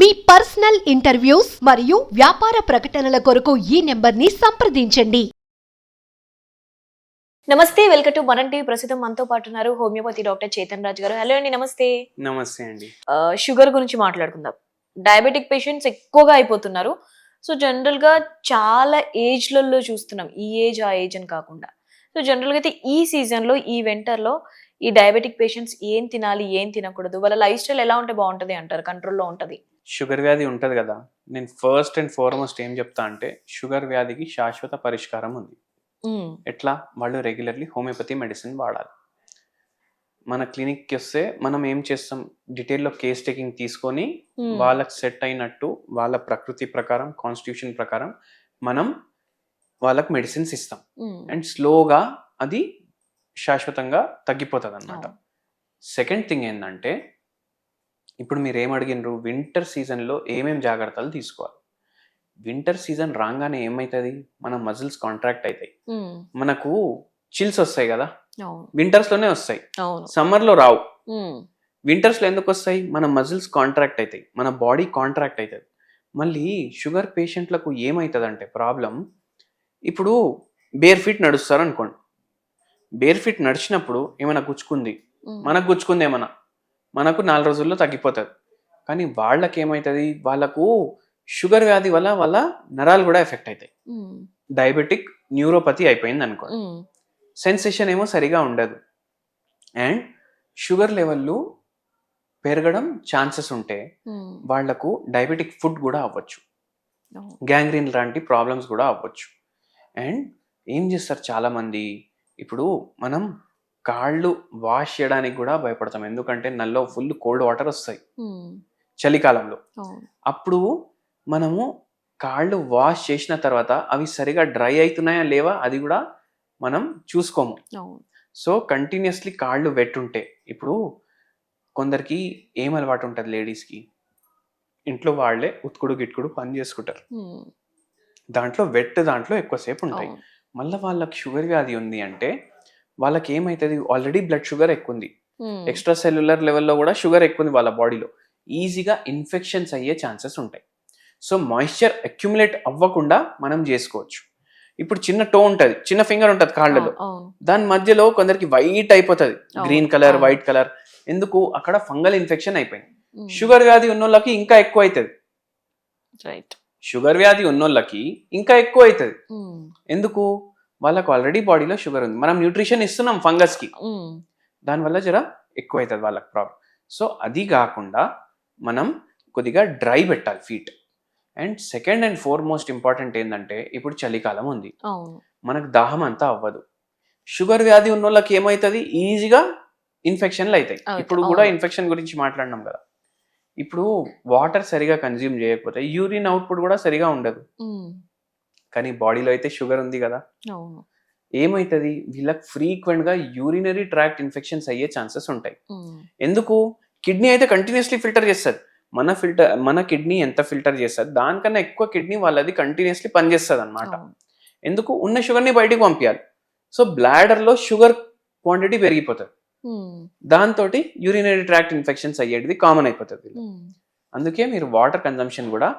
మీ personal interviews మరియు వ్యాపార ప్రకటనల కొరకు ఈ నెంబర్ని సంప్రదించండి. నమస్తే, వెల్కమ్ టు మనం టీవీ. ప్రస్తుతం మనతో పాటు ఉన్నారు హోమియోపతి డాక్టర్ చేతన్ రాజ్ గారు. హలో అండి, నమస్తే. నమస్తే అండి. షుగర్ గురించి మాట్లాడుకుందాం. డయాబెటిక్ పేషెంట్స్ ఎక్కువగా అయిపోతున్నారు. సో జనరల్ గా చాలా ఏజ్లలో చూస్తున్నాం, ఈ ఏజ్ ఆ ఏజ్ అని కాకుండా. సో జనరల్ గా అయితే ఈ సీజన్ లో, ఈ వింటర్ లో ఈ డయాబెటిక్ పేషెంట్స్ ఏం తినాలి, ఏం తినకూడదు, వాళ్ళ లైఫ్ స్టైల్ ఎలా ఉంటే బాగుంటది అంటారు, కంట్రోల్లో ఉంటది? షుగర్ వ్యాధి ఉంటది కదా, నేను ఫస్ట్ అండ్ ఫార్మోస్ట్ ఏం చెప్తా అంటే షుగర్ వ్యాధికి శాశ్వత పరిష్కారం ఉంది. ఎట్లా? వాళ్ళు రెగ్యులర్లీ హోమియోపతి మెడిసిన్ వాడాలి. మన క్లినిక్కి వస్తే మనం ఏం చేస్తాం, డీటెయిల్లో కేస్ టేకింగ్ తీసుకొని వాళ్ళకి సెట్ అయినట్టు వాళ్ళ ప్రకృతి ప్రకారం, కాన్స్టిట్యూషన్ ప్రకారం మనం వాళ్ళకి మెడిసిన్స్ ఇస్తాం. అండ్ స్లోగా అది శాశ్వతంగా తగ్గిపోతుంది అన్నమాట. సెకండ్ థింగ్ ఏంటంటే, ఇప్పుడు మీరు ఏం అడిగినరు, వింటర్ సీజన్లో ఏమేం జాగ్రత్తలు తీసుకోవాలి. వింటర్ సీజన్ రాగానే ఏమవుతుంది, మన మజిల్స్ కాంట్రాక్ట్ అవుతాయి, మనకు చిల్స్ వస్తాయి కదా, వింటర్స్లోనే వస్తాయి, సమ్మర్లో రావు. వింటర్స్లో ఎందుకు వస్తాయి? మన మజిల్స్ కాంట్రాక్ట్ అవుతాయి, మన బాడీ కాంట్రాక్ట్ అవుతుంది. మళ్ళీ షుగర్ పేషెంట్లకు ఏమవుతుంది అంటే ప్రాబ్లం, ఇప్పుడు బేర్ ఫీట్ నడుస్తారు అనుకోండి, బేర్ ఫీట్ నడిచినప్పుడు ఏమైనా గుచ్చుకుంది, మనకు గుచ్చుకుంది ఏమన్నా, మనకు 4 రోజుల్లో తగ్గిపోతుంది. కానీ వాళ్ళకి ఏమవుతుంది, వాళ్ళకు షుగర్ వ్యాధి వల్ల వాళ్ళ నరాలు కూడా ఎఫెక్ట్ అవుతాయి. డయాబెటిక్ న్యూరోపతి అయిపోయింది అనుకోండి, సెన్సేషన్ ఏమో సరిగా ఉండదు, అండ్ షుగర్ లెవెల్లు పెరగడం ఛాన్సెస్ ఉంటే వాళ్లకు డయాబెటిక్ ఫుడ్ కూడా అవ్వచ్చు, గ్యాంగ్రీన్ లాంటి ప్రాబ్లమ్స్ కూడా అవ్వచ్చు. అండ్ ఏం చేస్తారు చాలామంది, ఇప్పుడు మనం కాళ్ళు వాష్ చేయడానికి కూడా భయపడతాం, ఎందుకంటే నల్లో ఫుల్ కోల్డ్ వాటర్ వస్తాయి చలికాలంలో. అప్పుడు మనము కాళ్ళు వాష్ చేసిన తర్వాత అవి సరిగా డ్రై అవుతున్నాయా లేవా అది కూడా మనం చూసుకోము. సో కంటిన్యూస్లీ కాళ్ళు వెట్ ఉంటే, ఇప్పుడు కొందరికి ఏం అలవాటు ఉంటుంది, లేడీస్కి ఇంట్లో వాళ్ళే ఉతుకుడు గిట్టుకుడు పని చేసుకుంటారు, దాంట్లో వెట్ దాంట్లో ఎక్కువసేపు ఉంటాయి. మళ్ళీ వాళ్ళకి షుగర్ వ్యాధి ఉంది అంటే వాళ్ళకి ఏమవుతుంది, ఆల్రెడీ బ్లడ్ షుగర్ ఎక్కువ ఉంది, ఎక్స్ట్రా సెల్యులర్ లెవెల్లో కూడా షుగర్ ఎక్కువ ఉంది వాళ్ళ బాడీలో, ఈజీగా ఇన్ఫెక్షన్స్ అయ్యే ఛాన్సెస్ ఉంటాయి. సో మాయిశ్చర్ అక్యుములేట్ అవ్వకుండా మనం చేసుకోవచ్చు. ఇప్పుడు చిన్న టో ఉంటుంది, చిన్న ఫింగర్ ఉంటుంది కాళ్ళలో, దాని మధ్యలో కొందరికి వైట్ అయిపోతుంది, గ్రీన్ కలర్ వైట్ కలర్, ఎందుకు? అక్కడ ఫంగల్ ఇన్ఫెక్షన్ అయిపోయింది. షుగర్ వ్యాధి ఉన్నోళ్ళకి ఇంకా ఎక్కువ అవుతుంది, షుగర్ వ్యాధి ఉన్నోళ్ళకి ఇంకా ఎక్కువ అవుతుంది. ఎందుకు? వాళ్ళకు ఆల్రెడీ బాడీలో షుగర్ ఉంది, మనం న్యూట్రిషన్ ఇస్తున్నాం ఫంగస్కి, దానివల్ల జర ఎక్కువ అవుతుంది వాళ్ళకి ప్రాబ్లం. సో అది కాకుండా మనం కొద్దిగా డ్రై పెట్టాలి feet. And second and foremost important ఏంటంటే, ఇప్పుడు చలికాలం ఉంది, మనకు దాహం అంతా అవ్వదు. షుగర్ వ్యాధి ఉన్న వాళ్ళకి ఏమవుతుంది, ఈజీగా ఇన్ఫెక్షన్లు అవుతాయి. ఇప్పుడు కూడా ఇన్ఫెక్షన్ గురించి మాట్లాడినాం కదా, ఇప్పుడు వాటర్ సరిగా కన్జ్యూమ్ చేయకపోతే యూరిన్ అవుట్పుట్ కూడా సరిగా ఉండదు. కానీ బాడీలో అయితే షుగర్ ఉంది కదా, ఏమవుతుంది, వీళ్ళకి ఫ్రీక్వెంట్గా యూరినరీ ట్రాక్ట్ ఇన్ఫెక్షన్స్ అయ్యే ఛాన్సెస్ ఉంటాయి. ఎందుకు? కిడ్నీ అయితే కంటిన్యూస్లీ ఫిల్టర్ చేస్తుంది, మన కిడ్నీ ఎంత ఫిల్టర్ చేస్తుంది దానికన్నా ఎక్కువ కిడ్నీ వాళ్ళది కంటిన్యూస్లీ పనిచేస్తుంది అనమాట. ఎందుకు? ఉన్న షుగర్ని బయటికి పంపించాలి. సో బ్లాడర్లో షుగర్ క్వాంటిటీ పెరిగిపోతుంది, దాంతో యూరినరీ ట్రాక్ట్ ఇన్ఫెక్షన్స్ అయ్యేది కామన్ అయిపోతుంది. అందుకే మీరు వాటర్ కన్జంప్షన్ కూడా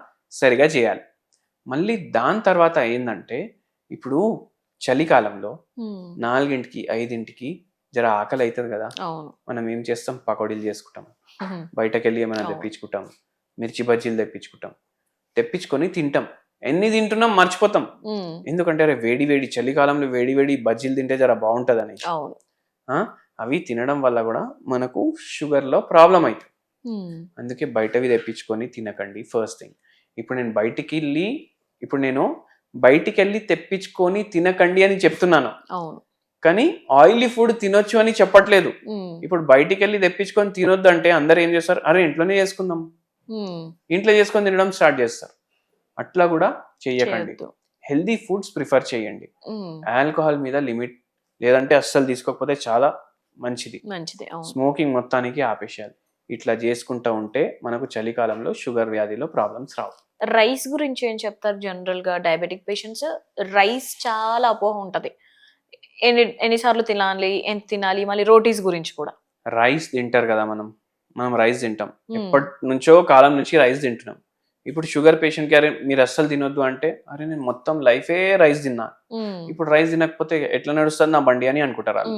సరిగా చేయాలి. మళ్ళీ దాని తర్వాత ఏంటంటే, ఇప్పుడు చలికాలంలో 4ంటికి 5ంటికి జర ఆకలి అవుతుంది కదా, మనం ఏం చేస్తాం, పకోడీలు చేసుకుంటాం, బయటకు వెళ్ళి ఏమైనా తెప్పించుకుంటాం, మిర్చి బజ్జీలు తెప్పించుకొని తింటాం. ఎన్ని తింటున్నాం మర్చిపోతాం, ఎందుకంటే అరే వేడి వేడి చలికాలంలో వేడి వేడి బజ్జీలు తింటే జర బాగుంటుందని. అవి తినడం వల్ల కూడా మనకు షుగర్లో ప్రాబ్లం అవుతుంది. అందుకే బయటవి తెప్పించుకొని తినకండి ఫస్ట్ థింగ్. ఇప్పుడు నేను బయటికి వెళ్ళి తెప్పించుకొని తినకండి అని చెప్తున్నాను, కానీ ఆయిలీ ఫుడ్ తినొచ్చు అని చెప్పట్లేదు. ఇప్పుడు బయటికి వెళ్ళి తెప్పించుకొని తినొద్దు అంటే అందరు ఏం చేస్తారు, అరే ఇంట్లోనే చేసుకుందాం, ఇంట్లో చేసుకొని తినడం స్టార్ట్ చేస్తారు. అట్లా కూడా చెయ్యకండి, హెల్దీ ఫుడ్స్ ప్రిఫర్ చేయండి. ఆల్కహాల్ మీద లిమిట్, లేదంటే అస్సలు తీసుకోకపోతే చాలా మంచిది. స్మోకింగ్ మొత్తానికి ఆపేసేయాలి. ఇట్లా చేసుకుంటూ ఉంటే మనకు చలికాలంలో షుగర్ వ్యాధిలో ప్రాబ్లమ్స్ రావు. రైస్ గురించి ఏం చెప్తారు? జనరల్ గా డయాబెటిక్ పేషెంట్స్ రైస్ చాలా అపోహ ఉంటది, ఎన్నిసార్లు తినాలి, ఎంత తినాలి, మళ్ళీ రోటీస్ గురించి కూడా. రైస్ తింటారు కదా మనం, మనం రైస్ తింటాం, ఎప్పటి నుంచో కాలం నుంచి రైస్ తింటున్నాం. ఇప్పుడు షుగర్ పేషెంట్ కి అరే మీరు అస్సలు తినొద్దు అంటే, అరే నేను మొత్తం లైఫే రైస్ తిన్నా, ఇప్పుడు రైస్ తినకపోతే ఎట్లా నడుస్తుంది నా బండి అని అనుకుంటారు వాళ్ళు.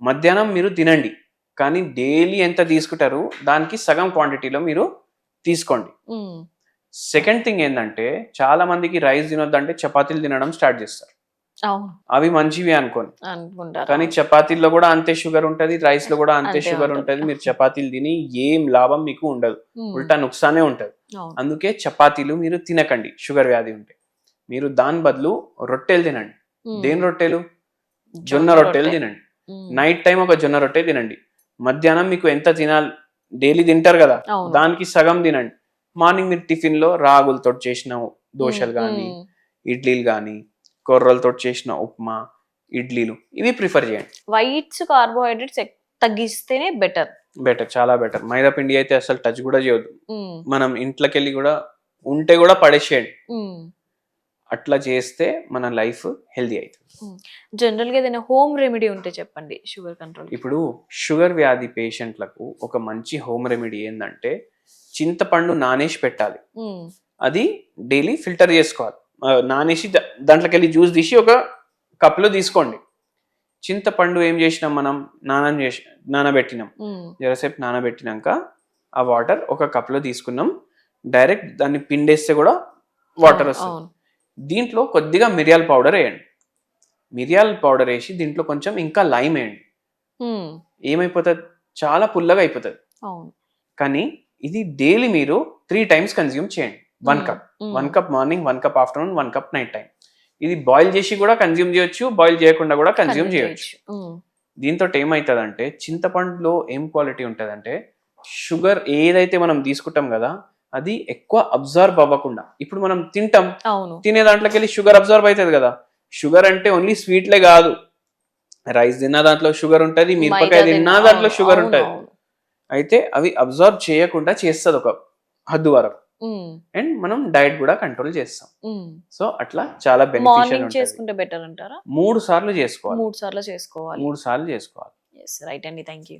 మధ్యాహ్నం మీరు తినండి, కానీ డైలీ ఎంత తీసుకుంటారు దానికి సగం క్వాంటిటీలో మీరు తీసుకోండి. సెకండ్ థింగ్ ఏంటంటే, చాలా మందికి రైస్ తినొద్దు అంటే చపాతీలు తినడం స్టార్ట్ చేస్తారు. అవి మంచివి అనుకుంటారు, కానీ చపాతీల్లో కూడా అంతే షుగర్ ఉంటది, రైస్ లో కూడా అంతే షుగర్ ఉంటది. మీరు చపాతీలు తిని ఏం లాభం మీకు ఉండదు, ఉల్టా నుక్సానే ఉంటది. అందుకే చపాతీలు మీరు తినకండి షుగర్ వ్యాధి ఉంటే. మీరు దాని బదులు రొట్టెలు తినండి. దేని రొట్టెలు? జొన్న రొట్టెలు తినండి. నైట్ టైం ఒక జొన్న రొట్టె తినండి. మధ్యాహ్నం మీకు ఎంత తినాలి, డైలీ తింటారు కదా, దానికి సగం తినండి. మార్నింగ్ మీరు టిఫిన్ లో రాగులతో చేసిన దోశలు కానీ, ఇడ్లీలు కానీ, కొర్రలతో చేసిన ఉప్మా, ఇడ్లీలు, ఇవి ప్రిఫర్ చేయండి. వైట్స్ కార్బోహైడ్రేట్స్ తగ్గిస్తేనే బెటర్, చాలా బెటర్. మైదా పిండి అయితే అసలు టచ్ కూడా చేయొద్దు. మనం ఇంట్లోకి వెళ్ళి కూడా ఉంటే కూడా పడేసేయండి. అట్లా చేస్తే మన లైఫ్ హెల్దీ అవుతుంది. జనరల్ గా ఏదైనా హోమ్ రెమెడీ ఉంటే చెప్పండి షుగర్ కంట్రోల్. ఇప్పుడు షుగర్ వ్యాధి పేషెంట్లకు ఒక మంచి హోమ్ రెమెడీ ఏంటంటే, చింతపండు నానేసి పెట్టాలి. అది డైలీ ఫిల్టర్ చేసుకోవాలి. నానేసి దాంట్లోకి వెళ్ళి జ్యూస్ తీసి ఒక కప్లో తీసుకోండి. చింతపండు ఏం చేసినాం, మనం నానబెట్టినాం, జరసేపు నానబెట్టినాక ఆ వాటర్ ఒక కప్లో తీసుకున్నాం. డైరెక్ట్ దాన్ని పిండేస్తే కూడా వాటర్ వస్తుంది. దీంట్లో కొద్దిగా మిరియాల పౌడర్ వేయండి. మిరియాల పౌడర్ వేసి దీంట్లో కొంచెం ఇంకా లైమ్ వేయండి. ఏమైపోతుంది, చాలా పుల్లగా అయిపోతుంది. కానీ ఇది డైలీ మీరు 3 times కన్జ్యూమ్ చేయండి. 1 cup, 1 cup morning, 1 cup afternoon, 1 cup night time. ఇది బాయిల్ చేసి కూడా కన్జ్యూమ్ చేయొచ్చు, బాయిల్ చేయకుండా కూడా కన్జ్యూమ్ చేయొచ్చు. దీంతో ఏమవుతుందంటే, చింతపండులో ఏం క్వాలిటీ ఉంటుందంటే, షుగర్ ఏదైతే మనం తీసుకుంటాం కదా అది ఎక్కువ అబ్జర్వ్ అవ్వకుండా, ఇప్పుడు మనం తింటాం, తినే దాంట్లోకి వెళ్ళి షుగర్ అబ్జర్వ్ అవుతుంది కదా. షుగర్ అంటే ఓన్లీ స్వీట్లే కాదు, రైస్ తిన్నా దాంట్లో షుగర్ ఉంటుంది, మిరపకాయ తిన్నా దాంట్లో షుగర్ ఉంటుంది. అయితే అవి అబ్జర్వ్ చేయకుండా చేస్తుంది ఒక హద్దు వరకు. అండ్ మనం డైట్ కూడా కంట్రోల్ చేస్తాం. సో అట్లా చాలా బెనిఫిషియల్ చేసుకుంటే బెటర్ అంటారా? 3 సార్లు చేసుకోవాలి. 3 సార్లు చేసుకోవాలి. రైట్ అండి, థ్యాంక్ యూ.